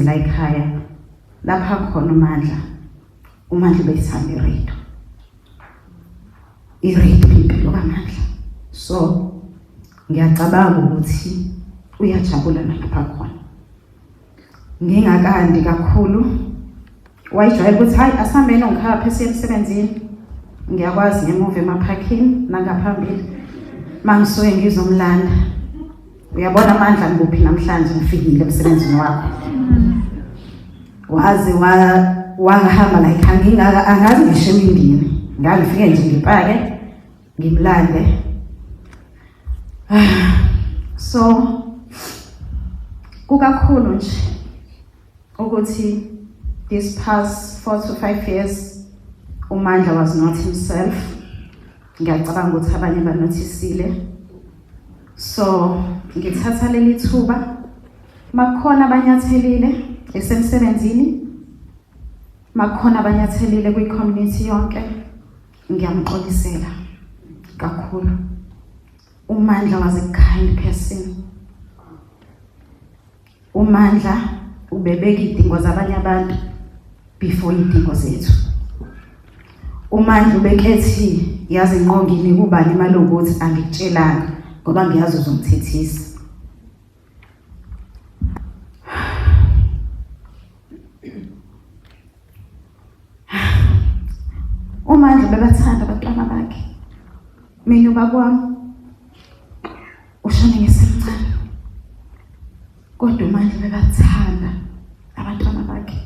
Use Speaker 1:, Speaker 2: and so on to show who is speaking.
Speaker 1: la ekhaya lapha khona uMandla beyithanda i-radio impilo kaMandla. So ngiyacabanga ukuthi uyajabula lapha khona. Ngingakandi kakhulu wayijwayele ukuthi hayi asihambeni ngikhaya phela emsebenzini. Ngiyakwazi ngemuva emaphakini nangaphambili mangisuke ngizomlanda. Uyabona Mandla ngibuphi namhlanje ngifikile emsebenzini wakho. Waze wahamba la ekhaya angazi ngisho emindini. Ngangifike nje ngipake ngimlande. So kukakhulu nje ukuthi this past 4 to 5 years uMandla was not himself. Ngiyacabanga ukuthi abanye banotisile. So ngithatha leli thuba makhona abanyathelile esemsebenzini, makhona abanyathelile kwi-community yonke, ngiyamxolisela kakhulu. uMandla was a kind person. uMandla ubebeka idingo zabanye abantu before idingo zethu. uMandla ubekethi yazi ngqongini kubani imali ukuthi angikutshelanga ngoba ngiyazi uzongithethisa. uMandla bebathanda abantwana bakhe. Mina ubaba wami ushone ngesemncane, kodwa uMandla bebathanda abantwana bakhe.